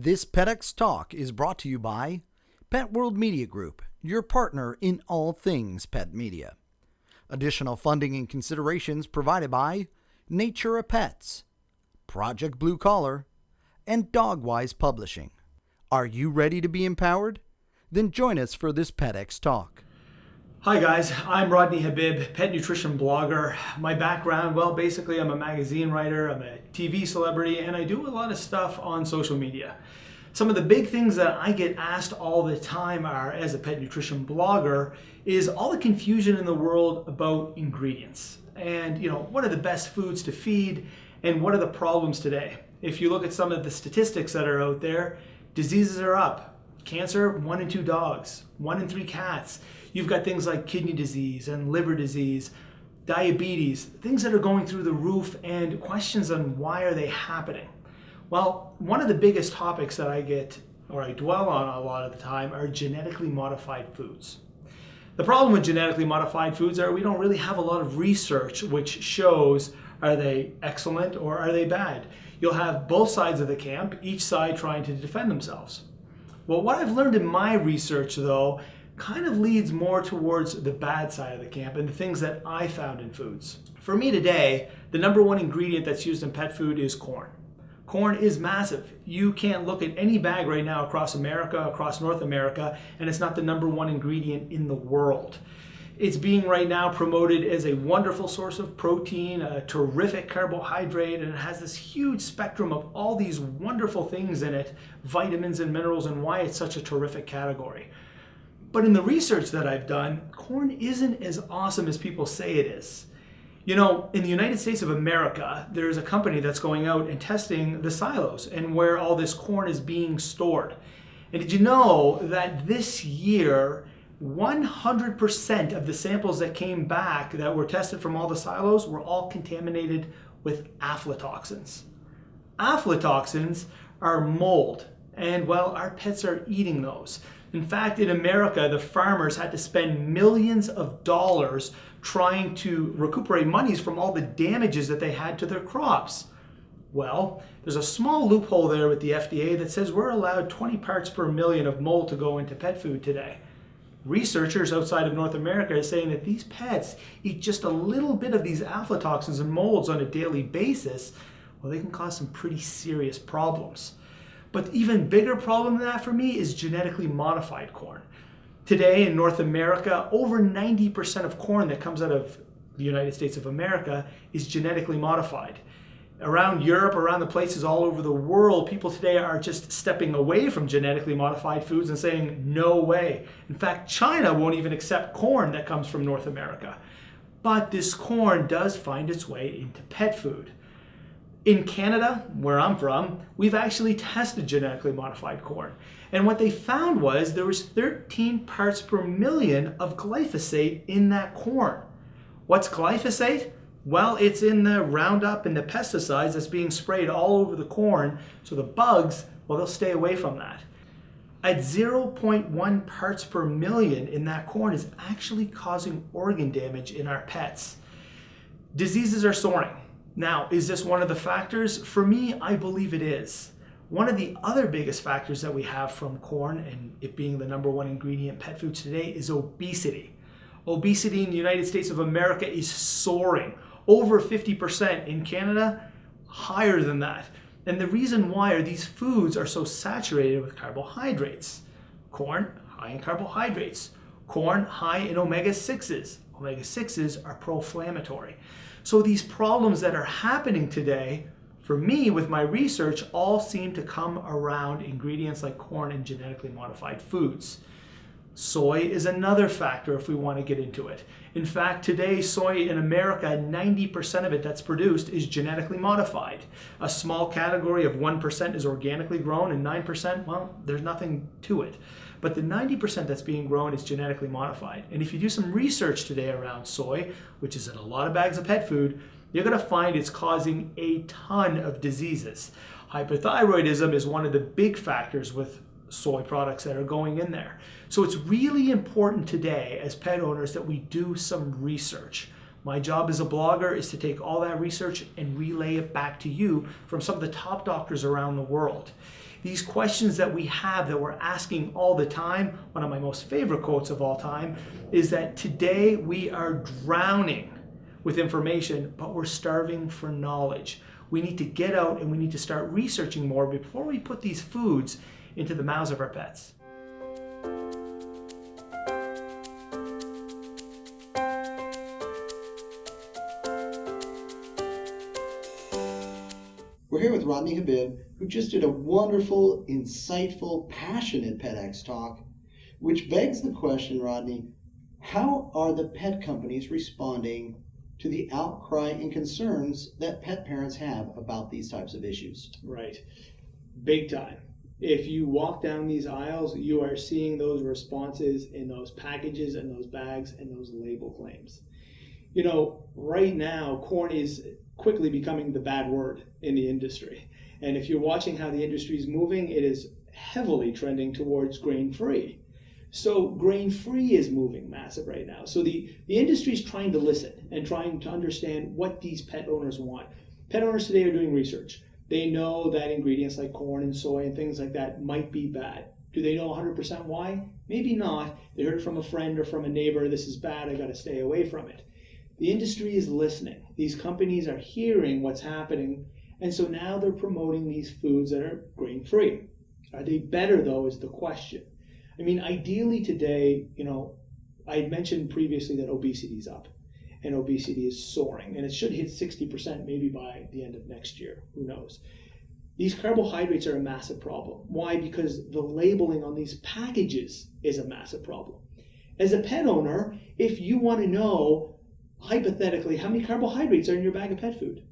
This PetX Talk is brought to you by Pet World Media Group, your partner in all things pet media. Additional funding and considerations provided by Natura Pets, Project Blue Collar, and Dogwise Publishing. Are you ready to be empowered? Then join us for this PetX Talk. Hi guys, I'm Rodney Habib, pet nutrition blogger. My background, well, basically I'm a magazine writer, I'm a TV celebrity, and I do a lot of stuff on social media. Some of the big things that I get asked all the time are, as a pet nutrition blogger, is all the confusion in the world about ingredients. And, what are the best foods to feed and what are the problems today? If you look at some of the statistics that are out there, diseases are up. Cancer, 1 in 2 dogs, 1 in 3 cats. You've got things like kidney disease and liver disease, diabetes, things that are going through the roof, and questions on why are they happening. Well, one of the biggest topics that I dwell on a lot of the time are genetically modified foods. The problem with genetically modified foods are we don't really have a lot of research which shows are they excellent or are they bad. You'll have both sides of the camp, each side trying to defend themselves. Well, what I've learned in my research, though, kind of leads more towards the bad side of the camp and the things that I found in foods. For me today, the number one ingredient that's used in pet food is corn. Corn is massive. You can't look at any bag right now across America, across North America, and it's not the number one ingredient in the world. It's being right now promoted as a wonderful source of protein, a terrific carbohydrate, and it has this huge spectrum of all these wonderful things in it, vitamins and minerals, and why it's such a terrific category. But in the research that I've done, corn isn't as awesome as people say it is. In the United States of America, there's a company that's going out and testing the silos and where all this corn is being stored. And did you know that this year, 100% of the samples that came back that were tested from all the silos were all contaminated with aflatoxins. Aflatoxins are mold, and well, our pets are eating those. In fact, in America, the farmers had to spend millions of dollars trying to recuperate monies from all the damages that they had to their crops. Well, there's a small loophole there with the FDA that says we're allowed 20 parts per million of mold to go into pet food today. Researchers outside of North America are saying that these pets eat just a little bit of these aflatoxins and molds on a daily basis. Well, they can cause some pretty serious problems. But even bigger problem than that for me is genetically modified corn. Today in North America, over 90% of corn that comes out of the United States of America is genetically modified. Around Europe, around the places all over the world, people today are just stepping away from genetically modified foods and saying, no way. In fact, China won't even accept corn that comes from North America. But this corn does find its way into pet food. In Canada, where I'm from, we've actually tested genetically modified corn. And what they found was there was 13 parts per million of glyphosate in that corn. What's glyphosate? Well, it's in the Roundup and the pesticides that's being sprayed all over the corn, so the bugs, well, they'll stay away from that. At 0.1 parts per million in that corn is actually causing organ damage in our pets. Diseases are soaring. Now, is this one of the factors? For me, I believe it is. One of the other biggest factors that we have from corn, and it being the number one ingredient in pet foods today, is obesity. Obesity in the United States of America is soaring. Over 50%. In Canada, higher than that. And the reason why are these foods are so saturated with carbohydrates. Corn, high in carbohydrates. Corn, high in omega-6s. Omega-6s are pro-inflammatory. So these problems that are happening today, for me, with my research, all seem to come around ingredients like corn and genetically modified foods. Soy is another factor if we want to get into it. In fact, today, soy in America, 90% of it that's produced is genetically modified. A small category of 1% is organically grown, and 9%, well, there's nothing to it. But the 90% that's being grown is genetically modified. And if you do some research today around soy, which is in a lot of bags of pet food, you're going to find it's causing a ton of diseases. Hypothyroidism is one of the big factors with soy products that are going in there. So it's really important today as pet owners that we do some research. My job as a blogger is to take all that research and relay it back to you from some of the top doctors around the world. These questions that we have that we're asking all the time, one of my most favorite quotes of all time, is that today we are drowning with information, but we're starving for knowledge. We need to get out and we need to start researching more before we put these foods into the mouths of our pets. We're here with Rodney Habib, who just did a wonderful, insightful, passionate PetX talk, which begs the question, Rodney, how are the pet companies responding to the outcry and concerns that pet parents have about these types of issues? Right. Big time. If you walk down these aisles, you are seeing those responses in those packages and those bags and those label claims. You know, right now, corn is quickly becoming the bad word in the industry. And if you're watching how the industry is moving, it is heavily trending towards grain-free. So grain-free is moving massive right now. So the industry is trying to listen and trying to understand what these pet owners want. Pet owners today are doing research. They know that ingredients like corn and soy and things like that might be bad. Do they know 100% why? Maybe not. They heard it from a friend or from a neighbor, this is bad, I gotta stay away from it. The industry is listening. These companies are hearing what's happening, and so now they're promoting these foods that are grain-free. Are they better, though, is the question. I mean, ideally today, you know, I had mentioned previously that obesity is up, and obesity is soaring, and it should hit 60% maybe by the end of next year. Who knows? These carbohydrates are a massive problem. Why? Because the labeling on these packages is a massive problem. As a pet owner, if you want to know, hypothetically, how many carbohydrates are in your bag of pet food?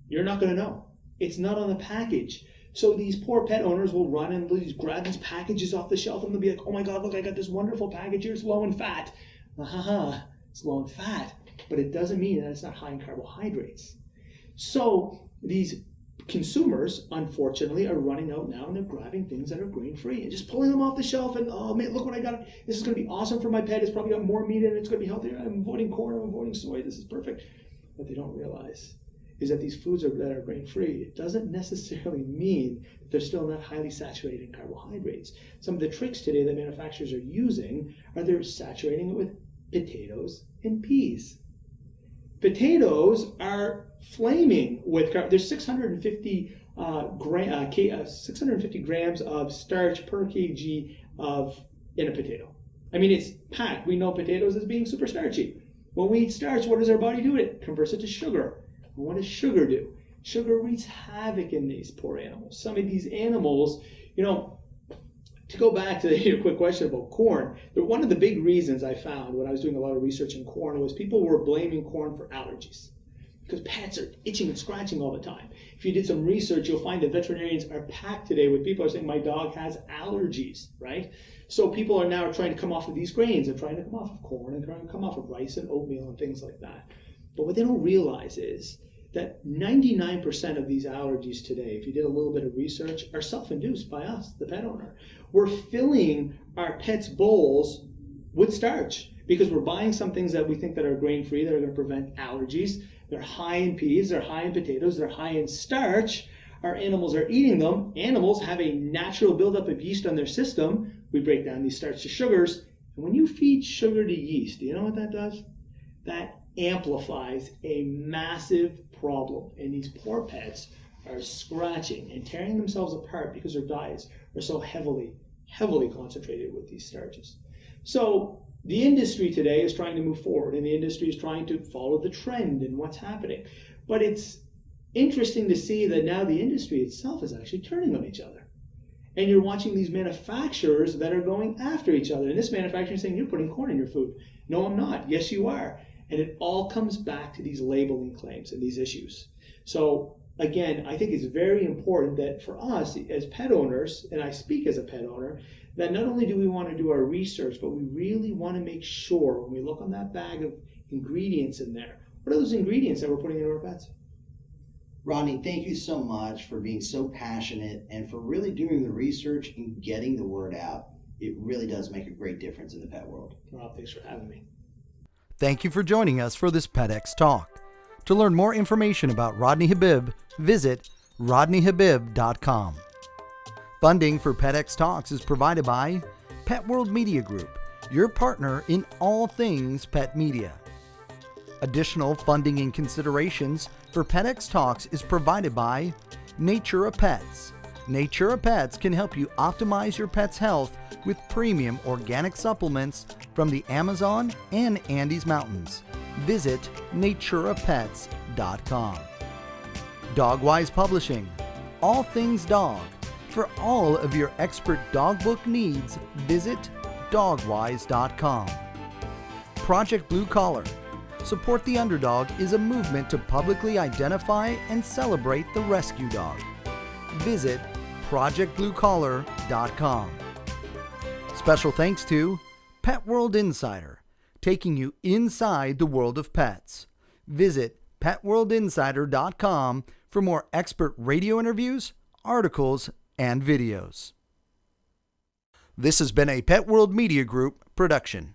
You're not going to know. It's not on the package. So these poor pet owners will run and grab these packages off the shelf and they'll be like, oh my God, look, I got this wonderful package here. It's low in fat. It's low in fat, but it doesn't mean that it's not high in carbohydrates. So these consumers, unfortunately, are running out now and they're grabbing things that are grain-free and just pulling them off the shelf and, oh man, look what I got. This is going to be awesome for my pet. It's probably got more meat in it. It's going to be healthier. I'm avoiding corn. I'm avoiding soy. This is perfect. What they don't realize is that these foods that are grain-free, it doesn't necessarily mean that they're still not highly saturated in carbohydrates. Some of the tricks today that manufacturers are using are they're saturating it with potatoes and peas. Potatoes are flaming with there's 650 grams of starch per kg in a potato. I mean, it's packed. We know potatoes as being super starchy. When we eat starch, what does our body do? It converts it to sugar. And what does sugar do? Sugar wreaks havoc in these poor animals. Some of these animals, you know, to go back to your quick question about corn, one of the big reasons I found when I was doing a lot of research in corn was people were blaming corn for allergies. Because pets are itching and scratching all the time. If you did some research, you'll find that veterinarians are packed today with people who are saying, my dog has allergies, right? So people are now trying to come off of these grains. They're trying to come off of corn and trying to come off of rice and oatmeal and things like that. But what they don't realize is that 99% of these allergies today, if you did a little bit of research, are self-induced by us, the pet owner. We're filling our pets' bowls with starch because we're buying some things that we think that are grain-free that are going to prevent allergies. They're high in peas, they're high in potatoes, they're high in starch. Our animals are eating them. Animals have a natural buildup of yeast on their system. We break down these starch to sugars. And when you feed sugar to yeast, do you know what that does? That amplifies a massive problem. And these poor pets are scratching and tearing themselves apart because their diets are so heavily concentrated with these starches. So the industry today is trying to move forward, and the industry is trying to follow the trend in what's happening. But it's interesting to see that now the industry itself is actually turning on each other. And you're watching these manufacturers that are going after each other. And this manufacturer is saying, you're putting corn in your food. No, I'm not. Yes, you are. And it all comes back to these labeling claims and these issues. So again, I think it's very important that for us as pet owners, and I speak as a pet owner, that not only do we want to do our research, but we really want to make sure when we look on that bag of ingredients in there, what are those ingredients that we're putting into our pets? Rodney, thank you so much for being so passionate and for really doing the research and getting the word out. It really does make a great difference in the pet world. Well, thanks for having me. Thank you for joining us for this PetX Talk. To learn more information about Rodney Habib, visit rodneyhabib.com. Funding for PetX Talks is provided by Pet World Media Group, your partner in all things pet media. Additional funding and considerations for PetX Talks is provided by Natura Pets. Natura Pets can help you optimize your pet's health with premium organic supplements from the Amazon and Andes Mountains. Visit naturapets.com. Dogwise Publishing, all things dog. For all of your expert dog book needs, visit dogwise.com. Project Blue Collar. Support the Underdog is a movement to publicly identify and celebrate the rescue dog. Visit projectbluecollar.com. Special thanks to Pet World Insider, taking you inside the world of pets. Visit petworldinsider.com for more expert radio interviews, articles, and videos. This has been a Pet World Media Group production.